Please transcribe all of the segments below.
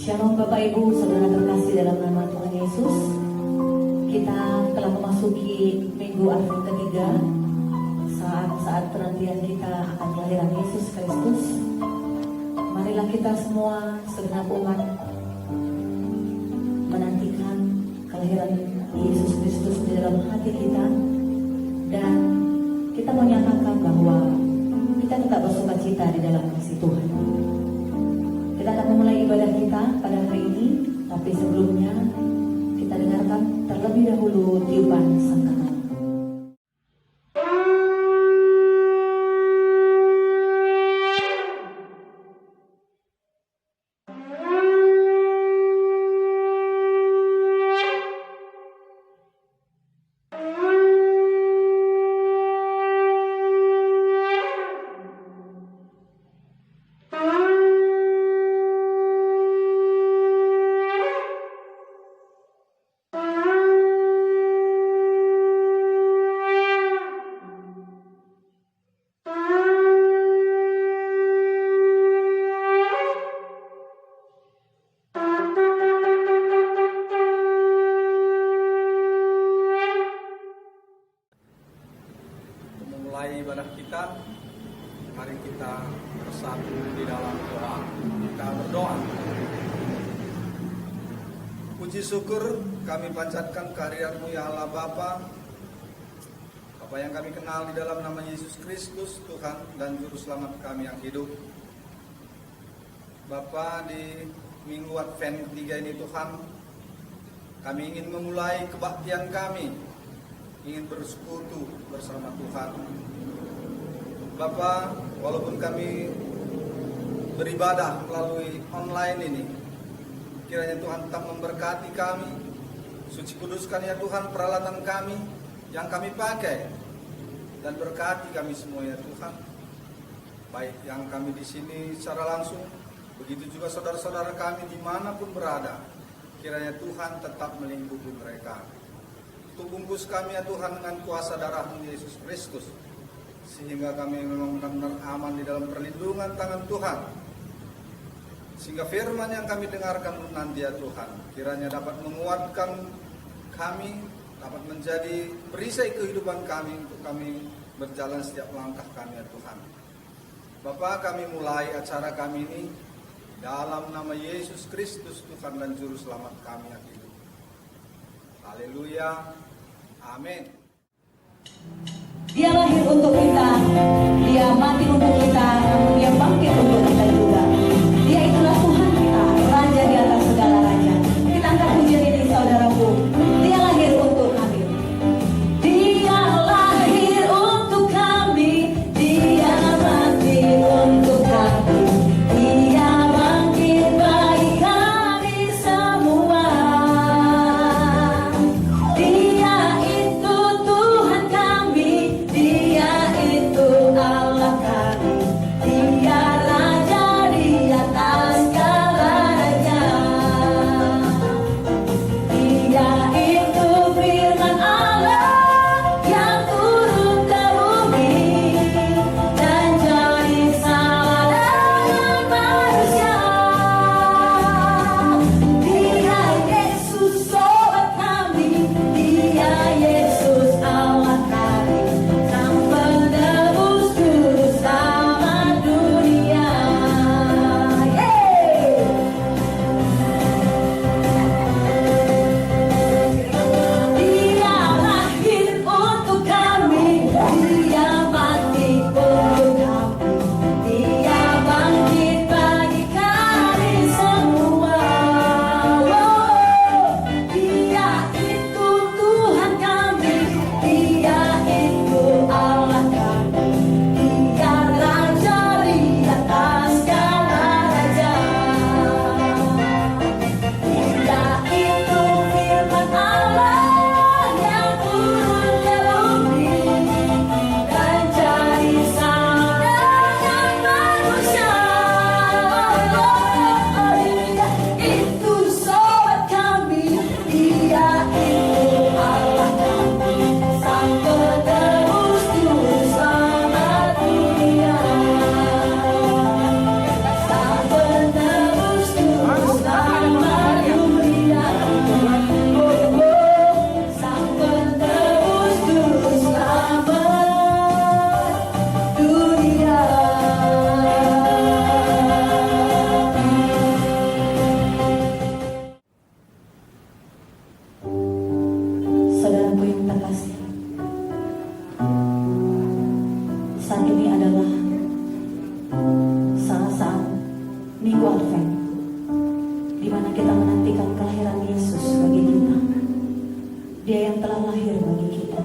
Shalom Bapak Ibu, saudara terkasih dalam nama Tuhan Yesus. Kita telah memasuki minggu Advent ketiga, saat penantian kita akan kelahiran Yesus Kristus. Marilah kita semua segenap umat menantikan kelahiran Yesus Kristus di dalam hati kita, dan kita menyatakan bahwa kita tetap bersukacita di dalam kasih Tuhan. Kita akan memulai ibadah kita pada hari ini, tapi sebelumnya kita dengarkan terlebih dahulu tiupan sangkakala. Ibadah kita, mari kita bersatu di dalam doa. Kita berdoa. Puji syukur kami panjatkan kehadirat-Mu ya Allah Bapa yang kami kenal di dalam nama Yesus Kristus, Tuhan dan Juru Selamat kami yang hidup. Bapa, di minggu Advent ketiga ini Tuhan, kami ingin memulai kebaktian kami, ingin bersekutu bersama Tuhan. Bapa, walaupun kami beribadah melalui online ini, kiranya Tuhan tetap memberkati kami. Suci kuduskan ya Tuhan peralatan kami yang kami pakai, dan berkati kami semua ya Tuhan. Baik yang kami di sini secara langsung, begitu juga saudara-saudara kami dimanapun berada, kiranya Tuhan tetap melindungi mereka. Bungkus kami ya Tuhan dengan kuasa darah-Mu Yesus Kristus, sehingga kami memang benar-benar aman di dalam perlindungan tangan Tuhan. Sehingga firman yang kami dengarkan nanti ya Tuhan, kiranya dapat menguatkan kami, dapat menjadi perisai kehidupan kami untuk kami berjalan setiap langkah kami ya Tuhan. Bapa, kami mulai acara kami ini dalam nama Yesus Kristus, Tuhan dan Juru Selamat kami yang hidup. Haleluya. Amin. Dia lahir untuk kita, Dia mati untuk kita, namun Dia bangkit untuk kita juga. Dia itulah Tuhan kita, Raja di atas segala raja. Kita angkat pujian ini saudaraku. Dia lahir untuk kami. Dia lahir untuk kami, Dia mati untuk kami. Dia bangkit bagi kami semua. Dia itu Tuhan kami, Dia itu ini adalah saat-saat Minggu Advent, di mana kita menantikan kelahiran Yesus bagi kita. Dia yang telah lahir bagi kita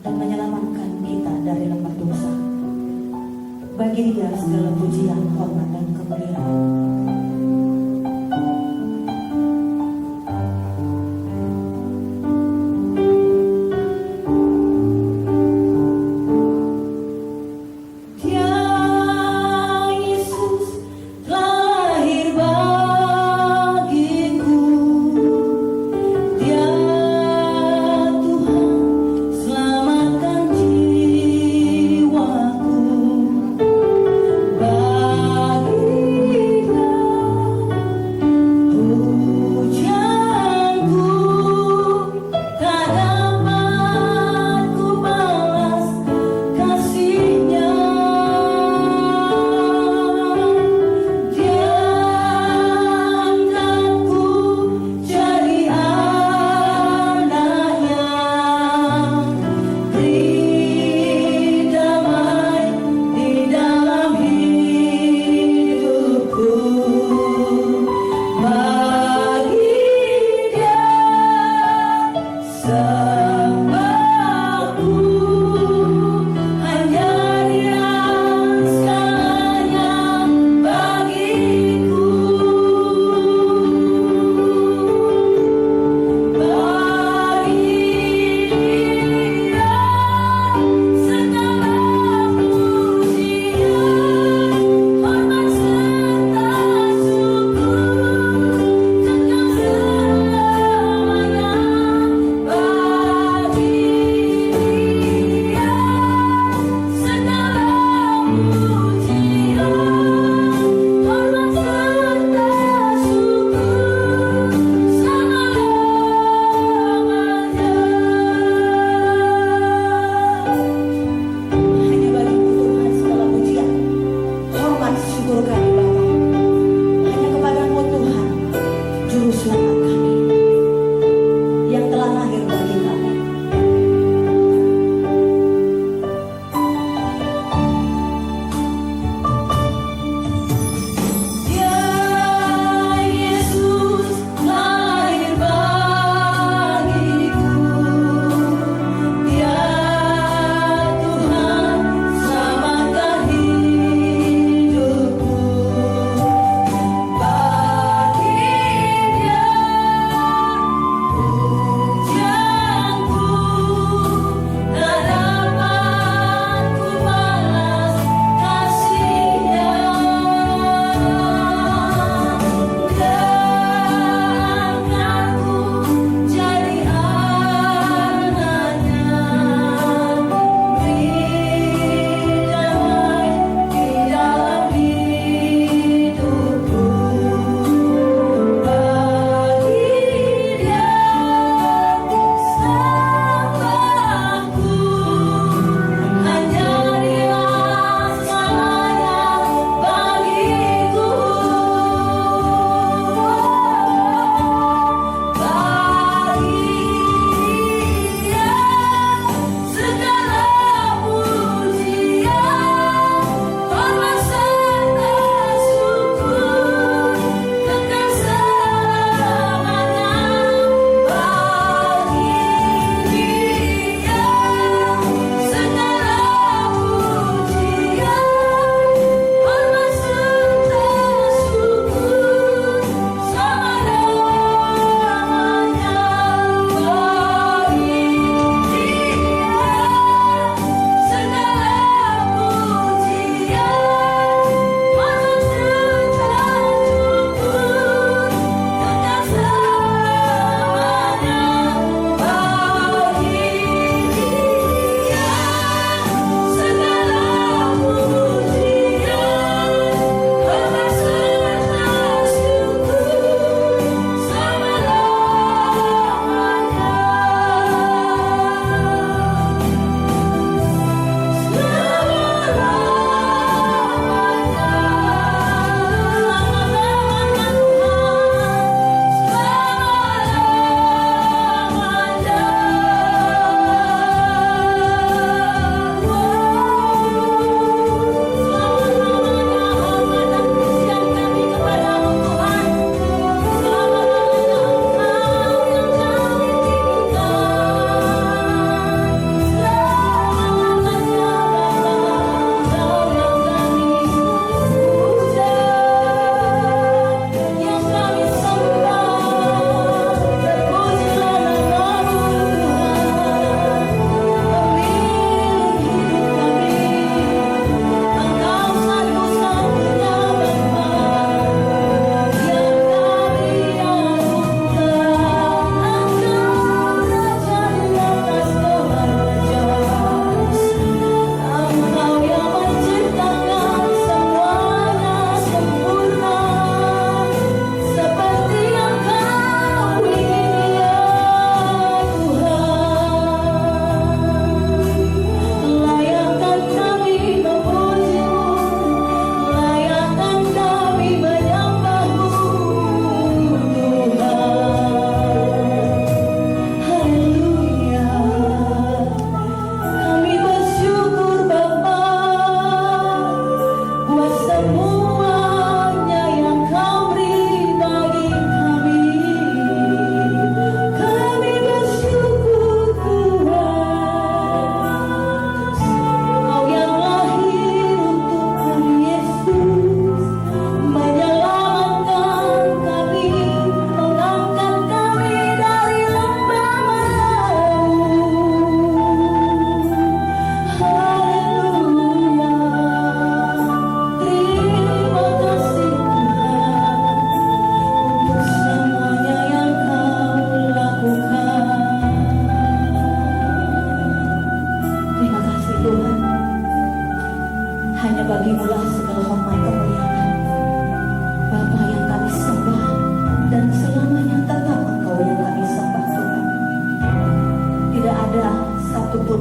dan menyelamatkan kita dari lembah dosa. Bagi Dia segala pujian, hormat, dan kemuliaan. Bagi Hanya bagimu-lah segala hormat kemuliaan. Bapa yang kami sembah, dan selamanya tetap Engkau yang kami sembah Tuhan. Tidak ada satupun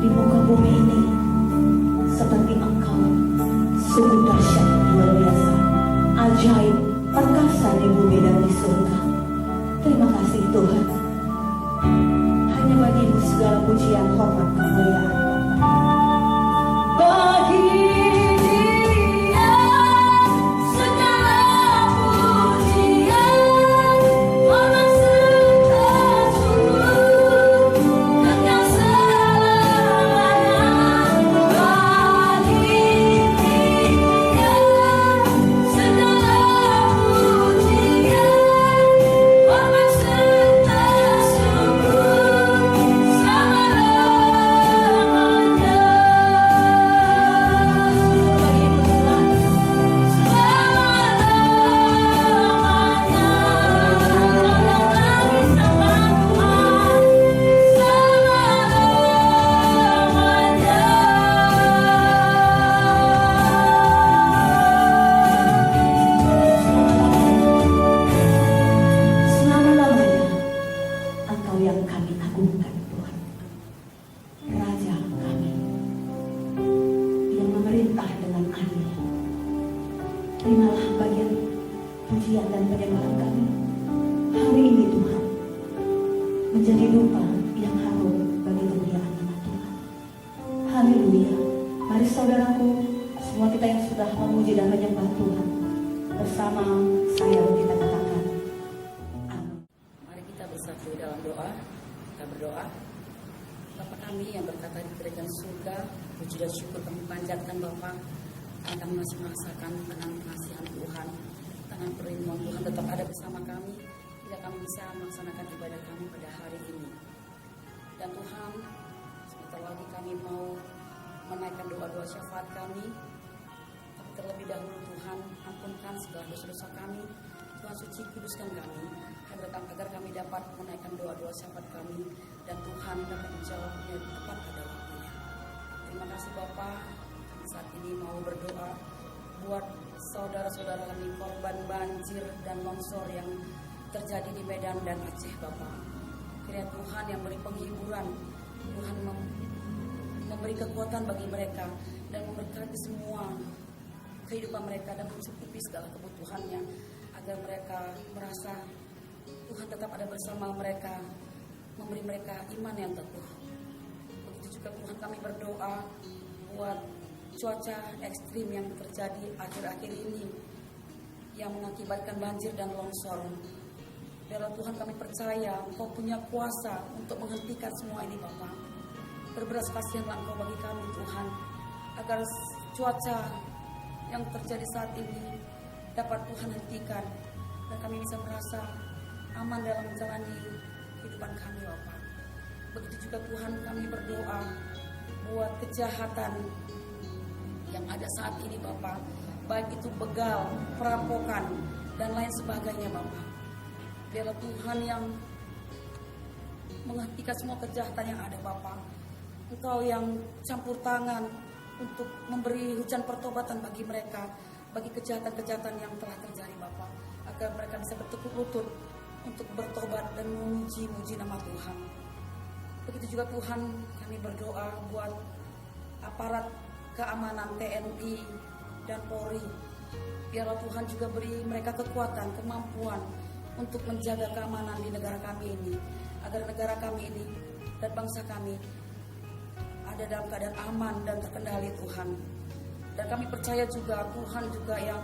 di muka bumi ini seperti Engkau. Sungguh dahsyat, luar biasa, ajaib, perkasa di bumi dan di surga. Terima kasih Tuhan. Hanya bagimu segala pujian, hormat, kemuliaan. Bagi Dia segala pujian, hormat serta syukur, kekal selamanya. Bagi Dia segala pujian, hormat serta syukur, selama-lamanya. Selama-lamanya Engkau yang kami agungkan Tuhan, Raja kami yang memerintah dengan adil. Terimalah bagian pujian dan penyembahan kami hari ini Tuhan, menjadi dupa yang harum bagi kemuliaan nama Tuhan. Haleluya. Mari saudaraku, semua kita yang sudah memuji dan menyembah Tuhan, bersama saya kita katakan amin. Mari kita bersatu dalam doa. Kita berdoa. Bapa kami yang berkata di kerajaan surga, puji dan syukur kami panjatkan Bapa. Kami masih merasakan tangan pengasihan Tuhan, tangan perlindungan Tuhan tetap ada bersama kami hingga kami bisa melaksanakan ibadah kami pada hari ini. Dan Tuhan, sebentar lagi kami mau menaikkan doa-doa syafaat kami. Tapi terlebih dahulu Tuhan, ampunkan segala dosa-dosa kami. Tuhan suci, kuduskan kami agar kami dapat menaikkan doa-doa syafaat kami dan Tuhan dapat menjawabnya tepat pada waktunya. Terima kasih Bapa. Kami saat ini mau berdoa buat saudara-saudara kami korban banjir dan longsor yang terjadi di Medan dan Aceh Bapa. Kiranya Tuhan yang beri penghiburan, Tuhan memberi kekuatan bagi mereka dan memberkati semua kehidupan mereka dan mencukupi segala kebutuhannya, agar mereka merasa Tuhan tetap ada bersama mereka, memberi mereka iman yang teguh. Begitu juga Tuhan kami berdoa buat cuaca ekstrim yang terjadi akhir-akhir ini yang mengakibatkan banjir dan longsor. Biarlah Tuhan kami percaya Engkau punya kuasa untuk menghentikan semua ini Bapa. Berbelas kasihanlah Engkau bagi kami Tuhan, agar cuaca yang terjadi saat ini dapat Tuhan hentikan dan kami bisa merasa aman dalam menjalani kehidupan kami Bapa. Begitu juga Tuhan kami berdoa buat kejahatan yang ada saat ini Bapa, baik itu begal, perampokan dan lain sebagainya Bapa. Biarlah Tuhan yang menghentikan semua kejahatan yang ada Bapa. Engkau yang campur tangan untuk memberi hujan pertobatan bagi mereka, bagi kejahatan-kejahatan yang telah terjadi Bapa, agar mereka bisa bertekuk lutut untuk bertobat dan memuji-muji nama Tuhan. Begitu juga Tuhan kami berdoa buat aparat keamanan TNI dan Polri. Biarlah Tuhan juga beri mereka kekuatan, kemampuan untuk menjaga keamanan di negara kami ini, agar negara kami ini dan bangsa kami ada dalam keadaan aman dan terkendali Tuhan. Dan kami percaya juga Tuhan juga yang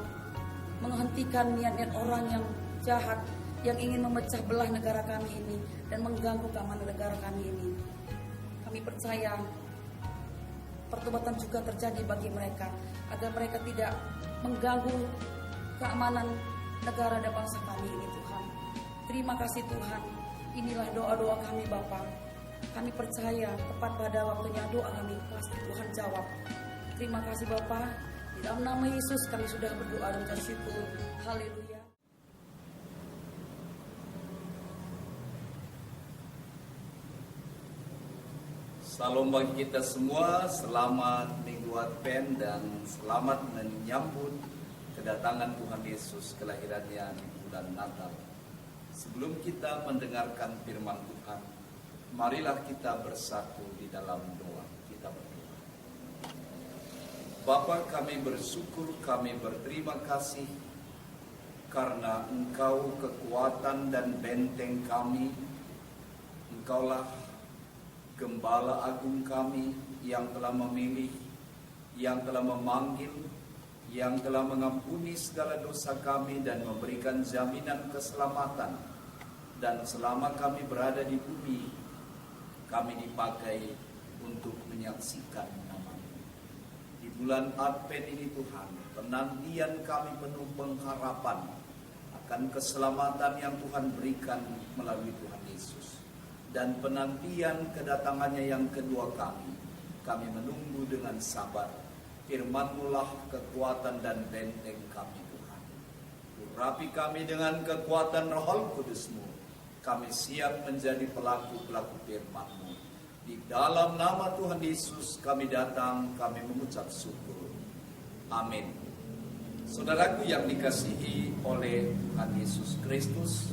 menghentikan niat-niat orang yang jahat, yang ingin memecah belah negara kami ini dan mengganggu keamanan negara kami ini. Kami percaya pertobatan juga terjadi bagi mereka, agar mereka tidak mengganggu keamanan negara dan bangsa kami ini Tuhan. Terima kasih Tuhan. Inilah doa-doa kami Bapa. Kami percaya tepat pada waktunya doa kami pasti Tuhan jawab. Terima kasih Bapa. Di dalam nama Yesus kami sudah berdoa dan bersyukur. Haleluya. Salam bagi kita semua, selamat Minggu Minggu Advent dan selamat menyambut kedatangan Tuhan Yesus, kelahirannya di bulan Natal. Sebelum kita mendengarkan firman Tuhan, marilah kita bersatu di dalam doa. Kita berdoa. Bapa, kami bersyukur, kami berterima kasih karena Engkau kekuatan dan benteng kami. Engkaulah Gembala Agung kami yang telah memilih, yang telah memanggil, yang telah mengampuni segala dosa kami dan memberikan jaminan keselamatan. Dan selama kami berada di bumi, kami dipakai untuk menyaksikan nama-Mu. Di bulan Advent ini Tuhan, penantian kami penuh pengharapan akan keselamatan yang Tuhan berikan melalui Tuhan Yesus. Dan penantian kedatangannya yang kedua kami menunggu dengan sabar. Firman-Mu lah kekuatan dan benteng kami Tuhan. Urapi kami dengan kekuatan Roh Kudus-Mu. Kami siap menjadi pelaku-pelaku firman-Mu. Di dalam nama Tuhan Yesus kami datang, kami mengucap syukur. Amin. Saudaraku yang dikasihi oleh Tuhan Yesus Kristus,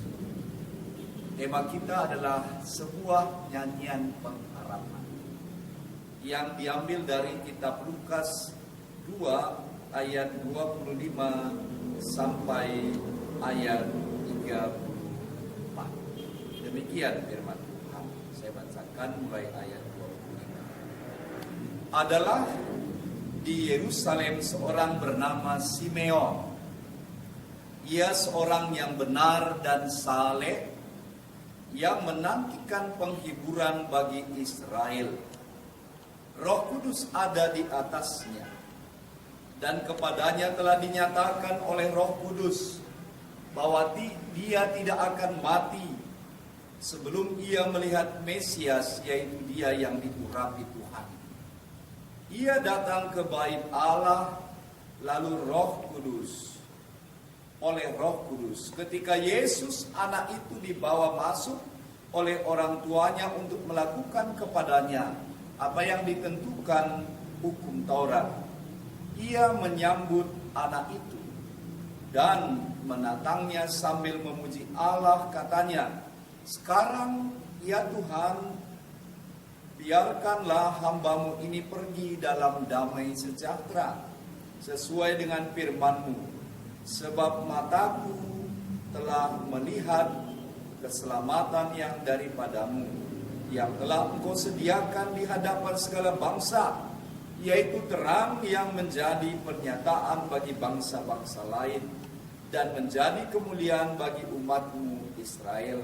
tema kita adalah sebuah nyanyian pengharapan yang diambil dari kitab Lukas 2 ayat 25 sampai ayat 34. Demikian firman Tuhan. Saya bacakan mulai ayat 25. Adalah di Yerusalem seorang bernama Simeon. Ia seorang yang benar dan saleh, yang menantikan penghiburan bagi Israel. Roh Kudus ada di atasnya, dan kepadanya telah dinyatakan oleh Roh Kudus bahwa dia tidak akan mati sebelum ia melihat Mesias, yaitu dia yang diurapi Tuhan. Ia datang ke bait Allah oleh Roh Kudus. Ketika Yesus anak itu dibawa masuk oleh orang tuanya untuk melakukan kepadanya apa yang ditentukan hukum Taurat, ia menyambut anak itu dan menatangnya sambil memuji Allah, katanya, "Sekarang ya Tuhan, biarkanlah hamba-Mu ini pergi dalam damai sejahtera sesuai dengan firman-Mu. Sebab mataku telah melihat keselamatan yang daripada-Mu, yang telah Engkau sediakan di hadapan segala bangsa, yaitu terang yang menjadi pernyataan bagi bangsa-bangsa lain, dan menjadi kemuliaan bagi umat-Mu Israel."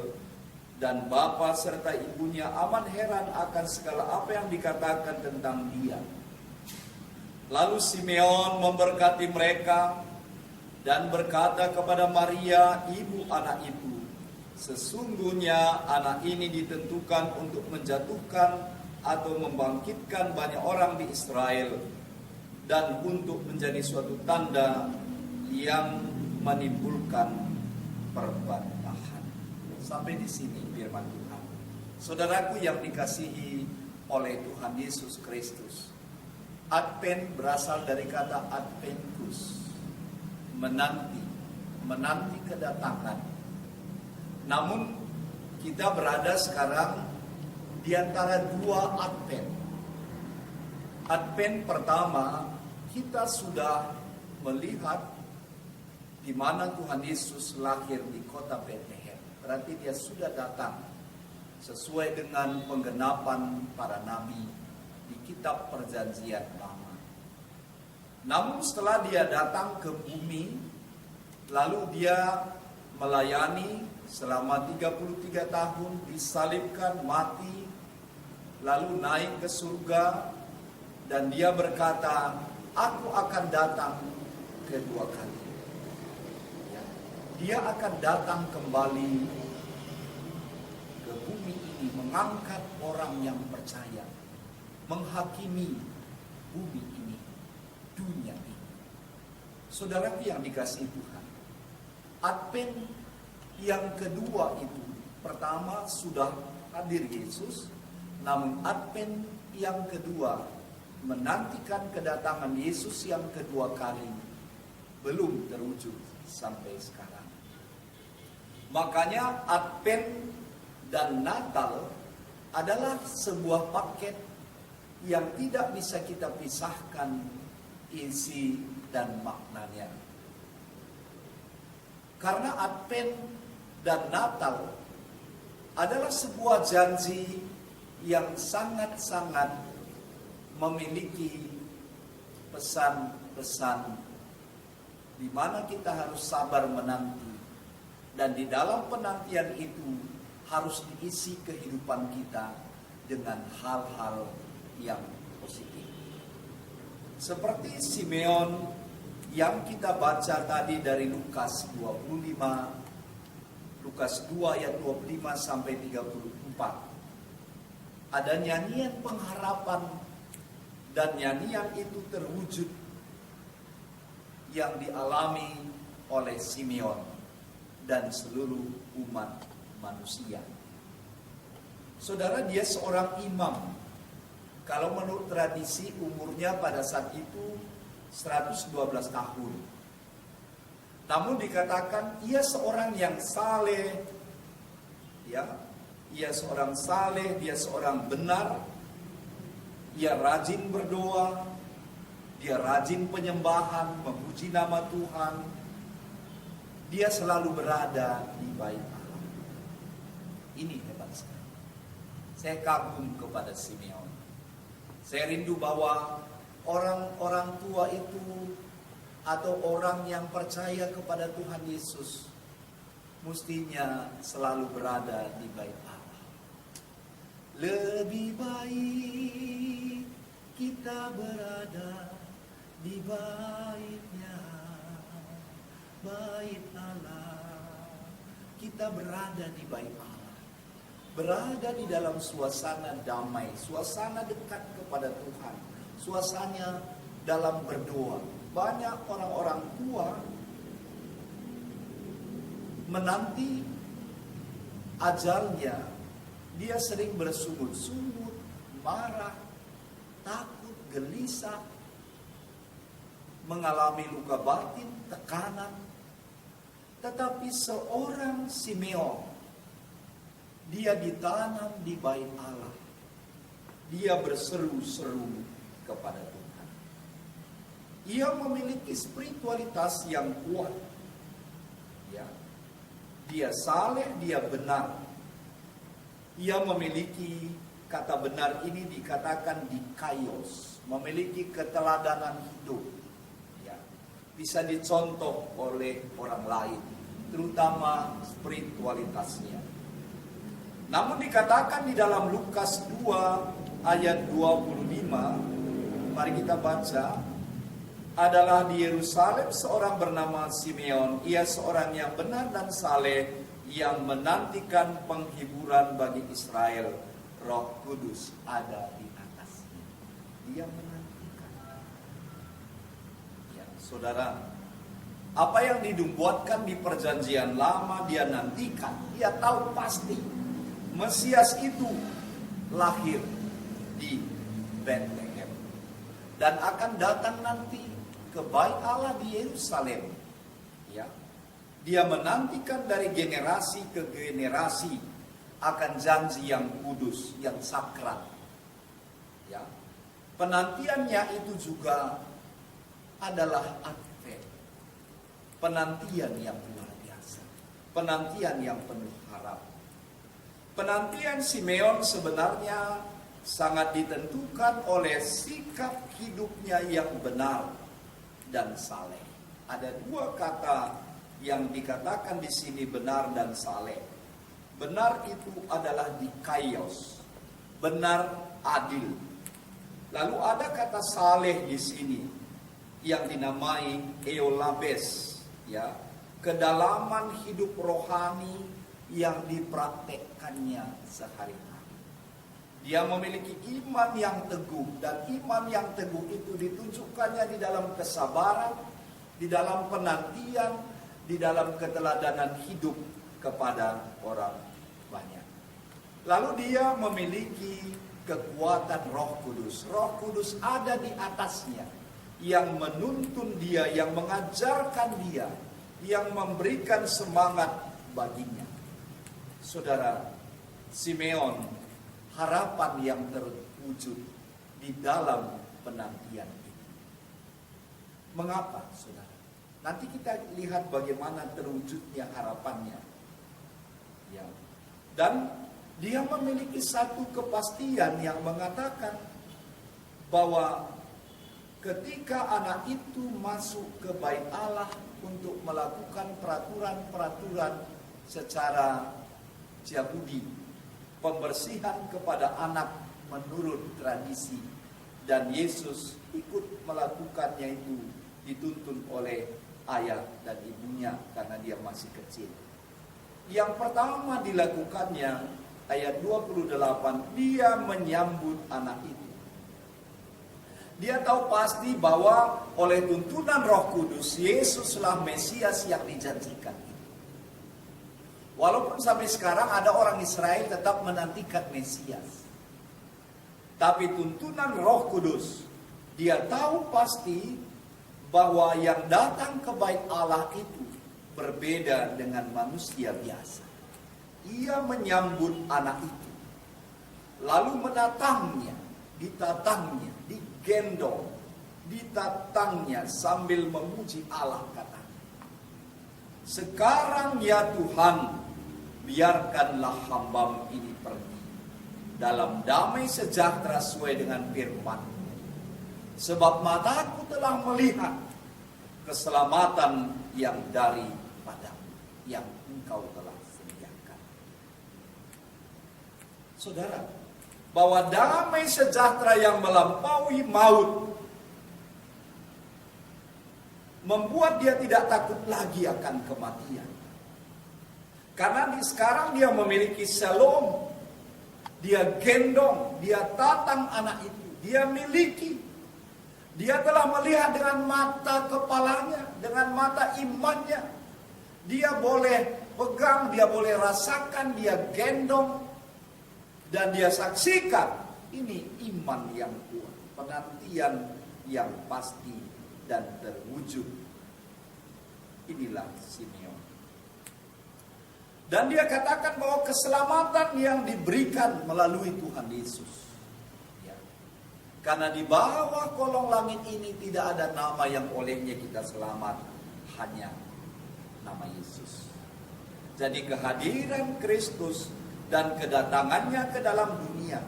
Dan bapa serta ibunya aman heran akan segala apa yang dikatakan tentang dia. Lalu Simeon memberkati mereka dan berkata kepada Maria, ibu anak itu, "Sesungguhnya anak ini ditentukan untuk menjatuhkan atau membangkitkan banyak orang di Israel, dan untuk menjadi suatu tanda yang menimbulkan perbantahan." Sampai di sini firman Tuhan. Saudaraku yang dikasihi oleh Tuhan Yesus Kristus, Advent berasal dari kata adventus, menanti kedatangan. Namun kita berada sekarang di antara dua Advent. Advent pertama, kita sudah melihat di mana Tuhan Yesus lahir di kota Bethlehem. Berarti dia sudah datang sesuai dengan penggenapan para nabi di kitab Perjanjian Lama. Namun setelah dia datang ke bumi, lalu dia melayani selama 33 tahun, disalibkan, mati, lalu naik ke surga, dan dia berkata, "Aku akan datang kedua kali." Dia akan datang kembali ke bumi ini, mengangkat orang yang percaya, menghakimi bumi ini, dunia ini. Saudaraku yang dikasihi Tuhan, Advent yang kedua itu, pertama sudah hadir Yesus, namun Advent yang kedua menantikan kedatangan Yesus yang kedua kali belum terwujud sampai sekarang. Makanya Advent dan Natal adalah sebuah paket yang tidak bisa kita pisahkan isi dan maknanya. Karena Advent dan Natal adalah sebuah janji yang sangat-sangat memiliki pesan-pesan di mana kita harus sabar menanti, dan di dalam penantian itu harus diisi kehidupan kita dengan hal-hal yang positif. Seperti Simeon yang kita baca tadi dari Lukas 25, Lukas 2 ayat 25 sampai 34. Ada nyanyian pengharapan, dan nyanyian itu terwujud yang dialami oleh Simeon dan seluruh umat manusia. Saudara, dia seorang imam. Kalau menurut tradisi umurnya pada saat itu 112 tahun. Namun dikatakan ia seorang yang saleh, ya, ia seorang saleh, dia seorang benar, ia rajin berdoa, dia rajin penyembahan, memuji nama Tuhan. Dia selalu berada di bait Allah. Ini hebat sekali. Saya kagum kepada Simeon. Saya rindu bahwa orang-orang tua itu atau orang yang percaya kepada Tuhan Yesus mestinya selalu berada di bait Allah. Lebih baik kita berada di bait-Nya, bait Allah. Kita berada di bait Allah, berada di dalam suasana damai, suasana dekat kepada Tuhan, suasana dalam berdoa. Banyak orang-orang tua menanti ajalnya, dia sering bersungut-sungut, marah, takut, gelisah, mengalami luka batin, tekanan. Tetapi seorang Simeon, dia ditanam di bait Allah. Dia berseru-seru kepada Tuhan. Ia memiliki spiritualitas yang kuat. Ya. Dia saleh, dia benar. Ia memiliki, kata benar ini dikatakan dikaios, memiliki keteladanan hidup. Ya. Bisa dicontoh oleh orang lain, terutama spiritualitasnya. Namun dikatakan di dalam Lukas 2 ayat 25, mari kita baca, adalah di Yerusalem seorang bernama Simeon. Ia seorang yang benar dan saleh, yang menantikan penghiburan bagi Israel. Roh Kudus ada di atasnya. Dia menantikan. Ya, saudara, apa yang dinubuatkan di perjanjian lama dia nantikan. Dia tahu pasti Mesias itu lahir di Bethlehem dan akan datang nanti ke bait Allah di Yerusalem. Ya. Dia menantikan dari generasi ke generasi akan janji yang kudus, yang sakral. Ya. Penantiannya itu juga adalah Advent. Penantian yang luar biasa. Penantian yang penuh harap. Penantian Simeon sebenarnya sangat ditentukan oleh sikap hidupnya yang benar dan saleh. Ada dua kata yang dikatakan di sini, benar dan saleh. Benar itu adalah dikaios, benar, adil. Lalu ada kata saleh di sini yang dinamai eolabes, ya, kedalaman hidup rohani yang dipraktekkannya sehari-hari. Dia memiliki iman yang teguh, dan iman yang teguh itu ditunjukkannya di dalam kesabaran, di dalam penantian, di dalam keteladanan hidup kepada orang banyak. Lalu dia memiliki kekuatan Roh Kudus. Roh Kudus ada di atasnya, yang menuntun dia, yang mengajarkan dia, yang memberikan semangat baginya. Saudara, Simeon, harapan yang terwujud di dalam penantian itu. Mengapa, saudara? Nanti kita lihat bagaimana terwujudnya harapannya. Ya. Dan dia memiliki satu kepastian yang mengatakan bahwa ketika anak itu masuk ke bait Allah untuk melakukan peraturan-peraturan secara Yahudi, pembersihan kepada anak menurut tradisi, dan Yesus ikut melakukannya itu dituntun oleh ayah dan ibunya karena dia masih kecil. Yang pertama dilakukannya, ayat 28, dia menyambut anak itu. Dia tahu pasti bahwa oleh tuntunan Roh Kudus, Yesuslah Mesias yang dijanjikan. Walaupun sampai sekarang ada orang Israel tetap menantikan Mesias. Tapi tuntunan Roh Kudus, dia tahu pasti bahwa yang datang ke bait Allah itu berbeda dengan manusia biasa. Ia menyambut anak itu, lalu menatangnya, ditatangnya, digendong, ditatangnya sambil memuji Allah, katanya. Sekarang ya Tuhan, biarkanlah hamba-Mu ini pergi dalam damai sejahtera sesuai dengan firman. Sebab mataku telah melihat keselamatan yang daripadamu, yang Engkau telah sediakan. Saudara, bahwa damai sejahtera yang melampaui maut membuat dia tidak takut lagi akan kematian. Karena sekarang dia memiliki shalom. Dia gendong, dia tatang anak itu, dia miliki. Dia telah melihat dengan mata kepalanya, dengan mata imannya. Dia boleh pegang, dia boleh rasakan, dia gendong. Dan dia saksikan, ini iman yang kuat, penantian yang pasti dan terwujud. Inilah Simeon. Dan dia katakan bahwa keselamatan yang diberikan melalui Tuhan Yesus. Ya. Karena di bawah kolong langit ini tidak ada nama yang olehnya kita selamat, hanya nama Yesus. Jadi kehadiran Kristus dan kedatangannya ke dalam dunia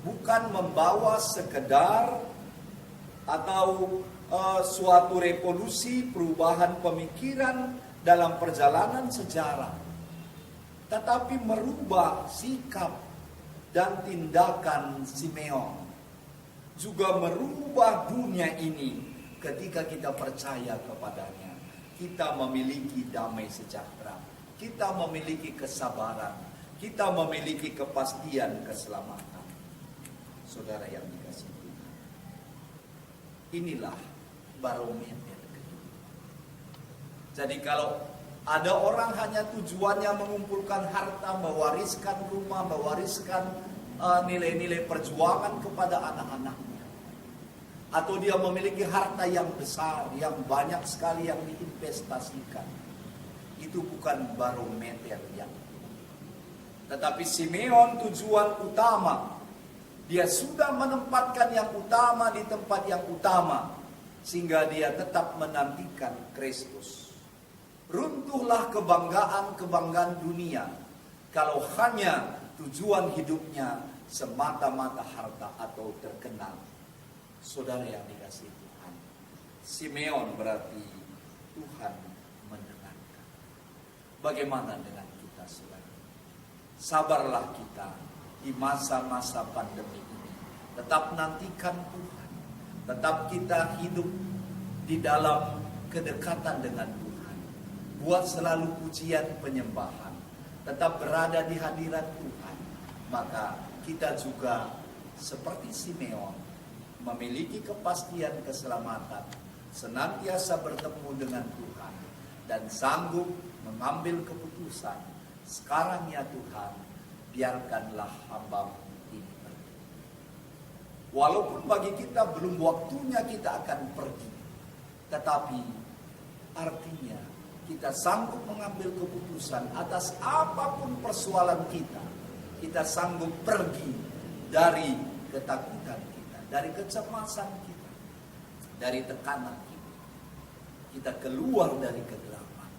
bukan membawa sekedar atau suatu revolusi, perubahan pemikiran dalam perjalanan sejarah, tetapi merubah sikap dan tindakan Simeon, juga merubah dunia ini. Ketika kita percaya kepadanya, kita memiliki damai sejahtera, kita memiliki kesabaran, kita memiliki kepastian keselamatan. Saudara yang dikasihi Tuhan, inilah barometer kedua. Jadi kalau ada orang hanya tujuannya mengumpulkan harta, mewariskan rumah, mewariskan nilai-nilai perjuangan kepada anak-anaknya, atau dia memiliki harta yang besar, yang banyak sekali yang diinvestasikan, itu bukan barometer yang. Tetapi Simeon tujuan utama, dia sudah menempatkan yang utama di tempat yang utama, sehingga dia tetap menantikan Kristus. Runtuhlah kebanggaan dunia kalau hanya tujuan hidupnya semata-mata harta atau terkenal. Saudara yang dikasihi Tuhan, Simeon berarti Tuhan mendengarkan. Bagaimana dengan kita, saudara? Sabarlah kita di masa-masa pandemi ini. Tetap nantikan Tuhan. Tetap kita hidup di dalam kedekatan dengan Tuhan. Buat selalu pujian penyembahan. Tetap berada di hadirat Tuhan. Maka kita juga seperti Simeon memiliki kepastian keselamatan. Senantiasa bertemu dengan Tuhan. Dan sanggup mengambil keputusan. Sekarang ya Tuhan, biarkanlah hamba-Mu ini pergi. Walaupun bagi kita belum waktunya kita akan pergi, tetapi artinya kita sanggup mengambil keputusan atas apapun persoalan kita. Kita sanggup pergi dari ketakutan kita, dari kecemasan kita, dari tekanan kita. Kita keluar dari kegelapan,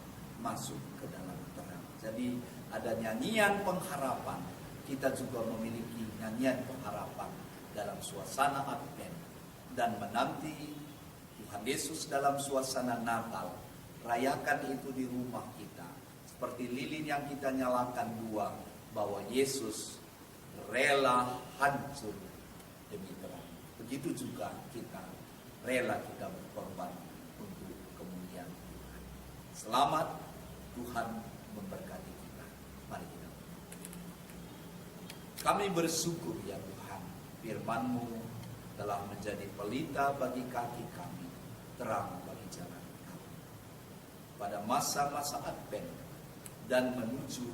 masuk ke dalam terang. Jadi ada nyanyian pengharapan. Kita juga memiliki nyanyian pengharapan dalam suasana Advent dan menanti Tuhan Yesus dalam suasana Natal. Rayakan itu di rumah kita. Seperti lilin yang kita nyalakan dua, bahwa Yesus rela hancur demi terang. Begitu juga kita rela kita berkorban untuk kemuliaan Tuhan. Selamat, Tuhan memberkati kita. Mari kita. Kami bersyukur ya Tuhan, firman-Mu telah menjadi pelita bagi kaki kami, terang bagi jalan kami. Pada masa-masa Advent dan menuju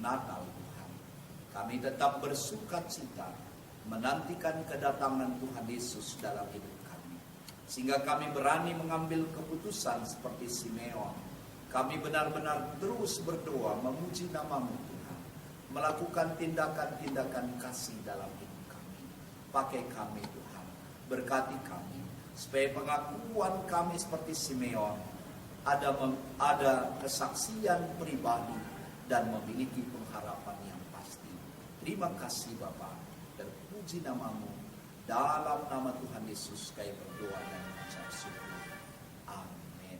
Natal Tuhan, kami tetap bersuka cita menantikan kedatangan Tuhan Yesus dalam hidup kami. Sehingga kami berani mengambil keputusan seperti Simeon. Kami benar-benar terus berdoa memuji nama-Mu Tuhan, melakukan tindakan-tindakan kasih dalam hidup kami. Pakai kami Tuhan, berkati kami, supaya pengakuan kami seperti Simeon ada kesaksian pribadi dan memiliki pengharapan yang pasti. Terima kasih Bapa, terpuji nama-Mu, dalam nama Tuhan Yesus kami berdoa dan mengucap syukur. Amin.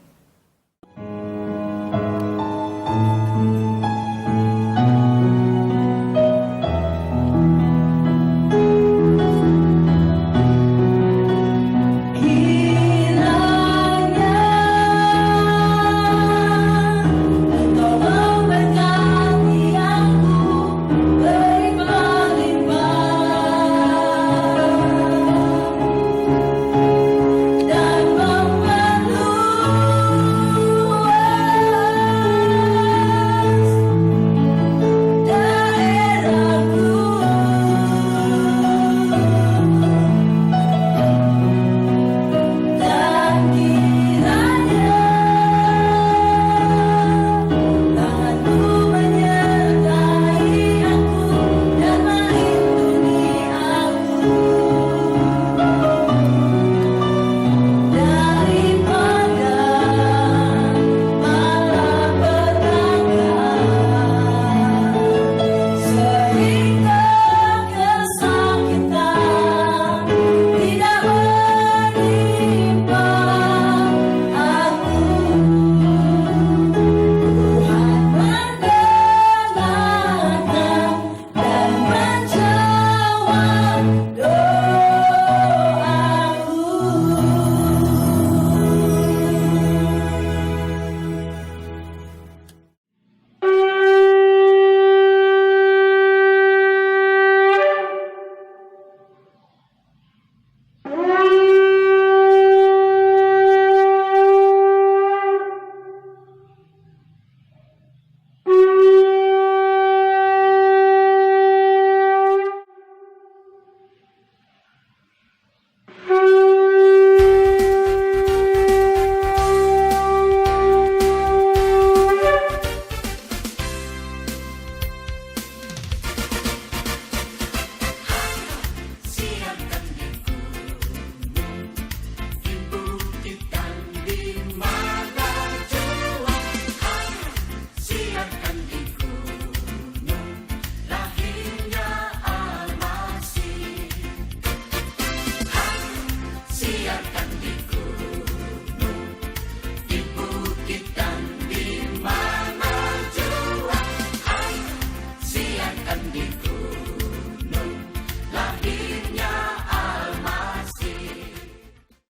Siarkan di